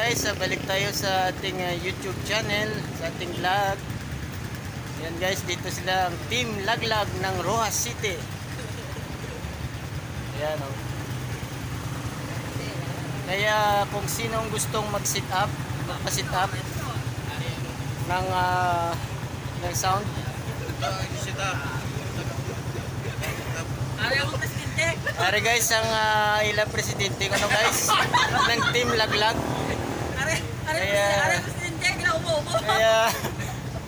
guys, balik tayo sa ating YouTube channel, sa ating vlog. Yan guys, dito sila ang Team Laglag ng Rojas City. Ayan o. Kaya kung sinong gustong mag-sit up, magpa-sit up ng sound. Ari guys, ang ilang presidente ko guys ng Team Laglag.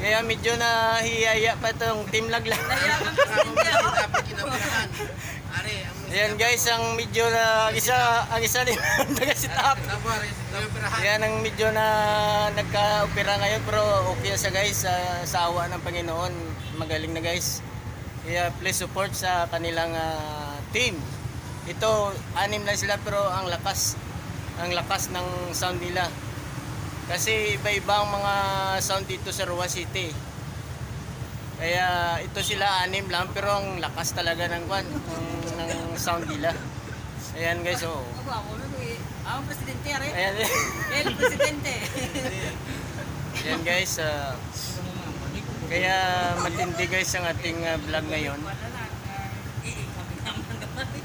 Kaya medyo nahihiyaya pa itong Team Laglag. Ayan guys, ang medyo na ang isa din nag-sit up. Ayan ang medyo na nagka-opera ngayon, pero okay na siya guys, sa awa ng Panginoon. Magaling na guys. Kaya please support sa kanilang team. Ito, 6 lang sila, pero ang lakas ng sound nila. Kasi iba-iba ang mga sound dito sa Rojas City. Kaya ito sila 6 lang, pero ang lakas talaga ng sound nila. Ayan guys, oh. Ang presidente rin. Ayan. El presidente. Ayan guys, kaya matindi guys ang ating vlog ngayon.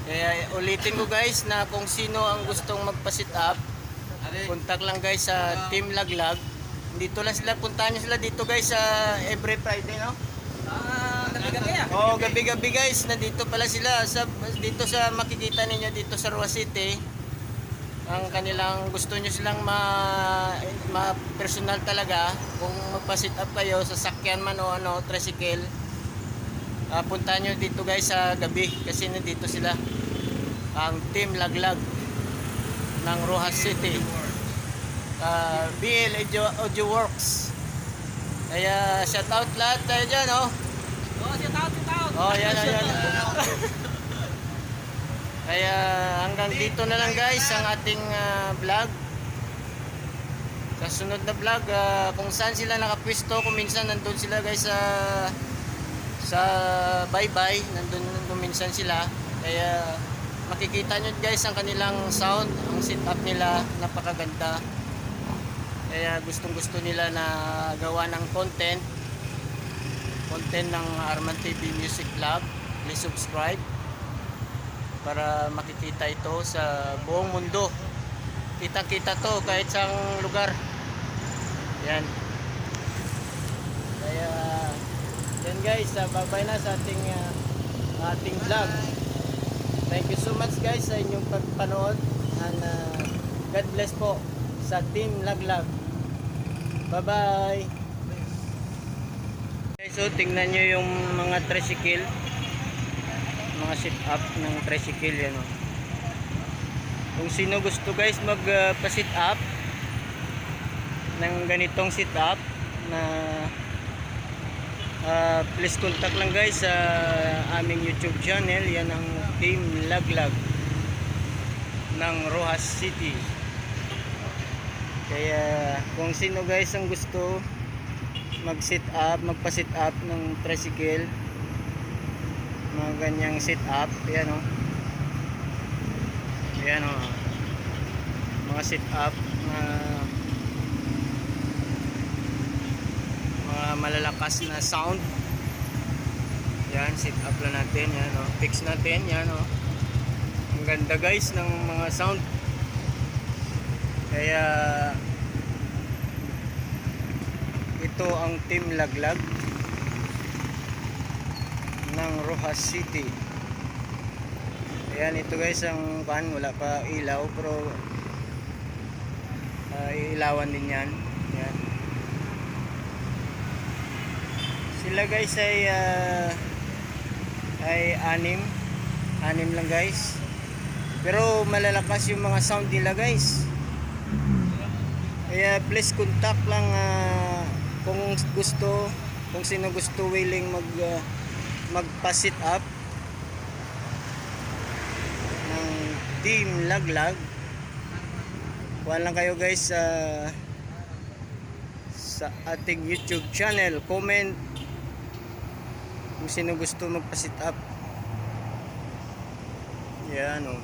Kaya ulitin ko guys na kung sino ang gustong magpa-sit up, contact lang guys sa Team Laglag. Dito lang sila, puntahan nyo sila dito guys sa every Friday, no? Gabi-gabi ah. Oo, gabi-gabi guys, nandito pala sila dito sa makikita ninyo dito sa Rojas City. Ang kanilang gusto nyo silang ma-personal talaga, kung magpa-sit up kayo sa sakyan man o tricycle, puntahan nyo dito guys sa gabi, kasi nandito sila ang Team Laglag ng Rojas City, BL Audio Works. Kaya shout out lahat tayo dyan, oh. Shout out. Oh, yan. Kaya hanggang dito na lang guys ang ating vlog. Sa sunod na vlog, kung saan sila nakapwesto, kung minsan nandun sila guys sa bye-bye, nandun minsan sila. Kaya makikita nyo guys ang kanilang sound, ang setup nila, napakaganda. Kaya gustong gusto nila na gawa ng content ng Arman TV Music Club. Please subscribe para makikita ito sa buong mundo. Kita-kita to kahit sa lugar. Yan. Kaya yan guys, bye-bye na sa ating vlog. Thank you so much guys sa inyong pagpanood, and God bless po sa Team Laglag. Bye-bye. So tingnan nyo yung mga tricycle, mga sit up ng tricycle, yan o. Kung sino gusto guys magpa-sit up ng ganitong sit up na please contact lang guys sa aming YouTube channel. Yan ang Team Laglag ng Rojas City. Kaya kung sino guys ang gusto mag-sit up, magpa-sit up ng tricycle, mga ganyang sit up, yan o. Yan o, mga sit up, mga malalakas na sound. Yan, sit up lang natin, yan o, fix natin, yan o. Ang ganda guys ng mga sound. Kaya ito ang Team Laglag ng Rojas City. Ayan, ito guys ang wala pa ilaw, pero ilawan din yan. Ayan. Sila guys ay 6 lang guys, pero malalakas yung mga sound nila guys. Kaya please contact lang kung sino gusto willing magpa-sit up ng Team Laglag. Kuha lang kayo guys sa ating YouTube channel, comment kung sino gusto magpa-sit up. Yan o.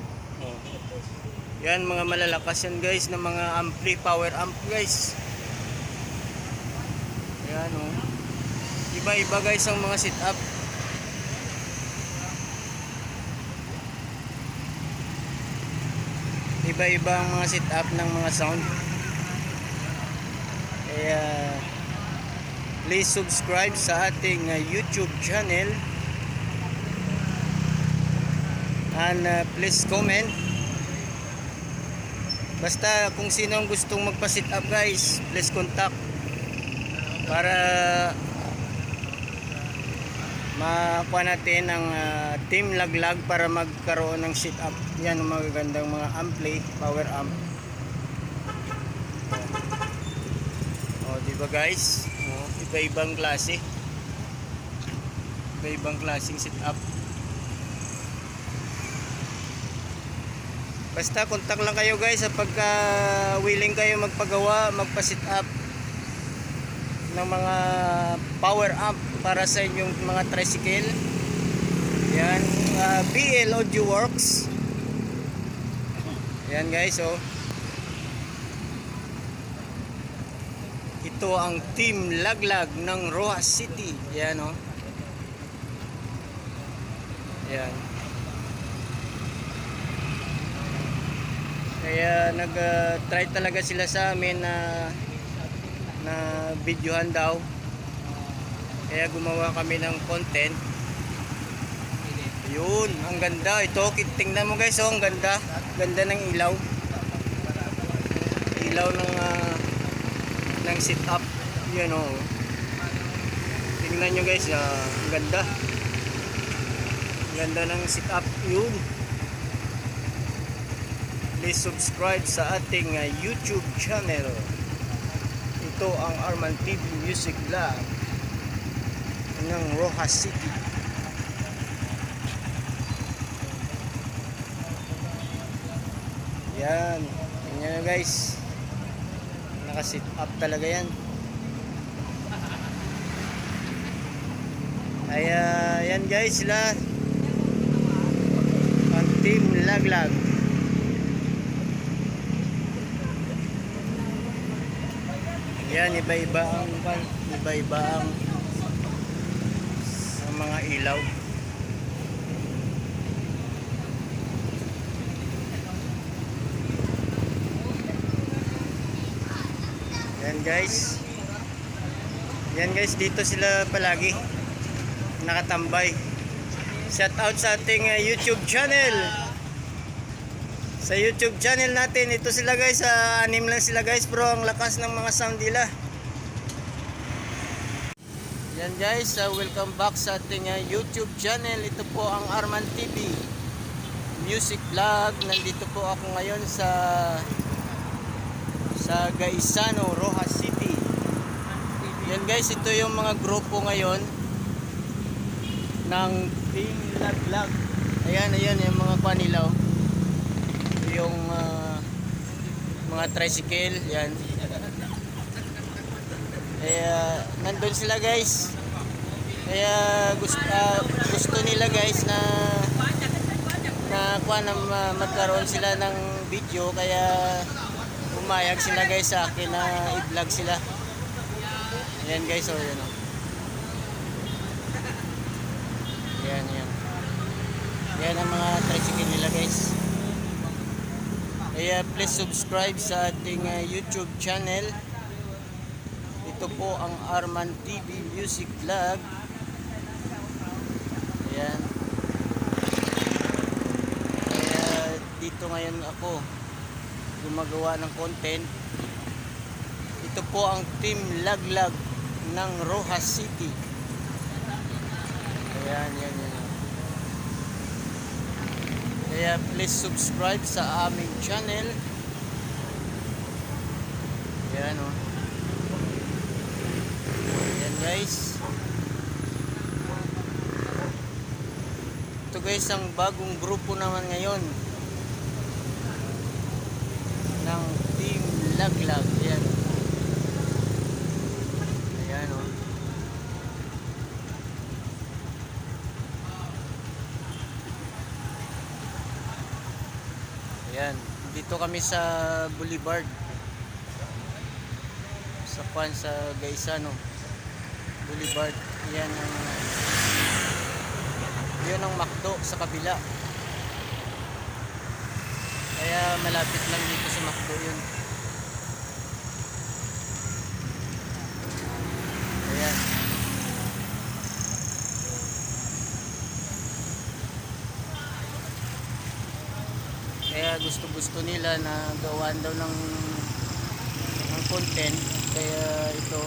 Yan, mga malalakas yan guys, na mga ampli, power amp guys. Yan oh. Iba-iba guys ang mga setup. Iba-iba ang mga setup ng mga sound. Kaya please subscribe sa ating YouTube channel and please comment. Basta kung sino ang gustong magpa-sit up guys, please contact para makuha natin ang team laglag para magkaroon ng sit up. Yan ang magagandang mga ampli, power amp. Oh, di ba guys? Oh, iba-ibang klase. Iba-ibang klaseng sit up. Basta contact lang kayo guys sa pagka willing kayo magpagawa, magpa-sit up ng mga power amp para sa inyong mga tricycle. Yan, BL Audio Works. Yan guys, oh. Ito ang team laglag ng Rojas City. Yan oh. Yan. Kaya nag-try talaga sila sa amin na videohan daw. Kaya gumawa kami ng content. Yun, ang ganda. Ito, tingnan mo guys, oh, ang ganda. Ganda ng ilaw. Ilaw ng sit up. Yan oh. Tingnan nyo guys, ang ganda. Ang ganda ng sit up. Yun. Please subscribe sa ating YouTube channel. Ito ang Arman TV Music Vlog ng Rojas City. Yan. Tingnan nyo guys. Naka-sit up talaga yan. Kaya yan guys sila. Ang team laglag. Yan, iba-iba ang mga ilaw. Yan guys. Yan guys, dito sila palagi nakatambay. Shout out sa ating YouTube channel. Sa YouTube channel natin, ito sila guys, anim lang sila guys, pero ang lakas ng mga sound nila. Yan guys, welcome back sa ating YouTube channel. Ito po ang Arman TV Music Vlog. Nandito po ako ngayon sa Gaisano, Rojas City. Yan guys, ito yung mga grupo ngayon ng Team Laglag. Ayan, yung mga kwanilaw. Yung mga tricycle, yan. Kaya nandun sila guys. Kaya gusto nila guys na magkaroon sila ng video, kaya umayag sila guys sa akin na i-vlog sila. Yan guys, oh yan oh. Yan. Yan ang mga tricycle nila guys. Kaya please subscribe sa ating YouTube channel. Ito po ang Arman TV Music Vlog. Ayan. Kaya dito ngayon ako gumagawa ng content. Ito po ang Team Laglag ng Rojas City. Ayan. Kaya please subscribe sa aming channel. Yan o. Yan guys. Ito guys ang bagong grupo naman ngayon ng Team Laglag. Yan. Ayan o. Ayan. Dito kami sa Boulevard. Sa Juan sa Gaisano. Boulevard. Yan ang McDo sa kabila. Kaya malapit lang dito sa McDo yun. Ayan. Kaya gusto nila na gawan daw ng content. Kaya ito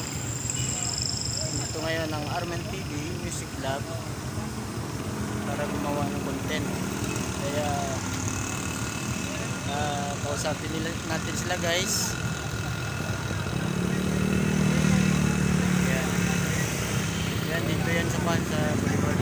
ngayon ng Armen TV Music Lab para gumawa ng content. Kaya kausapin natin sila guys. Yan dito yan sa Juan sa Boulevard.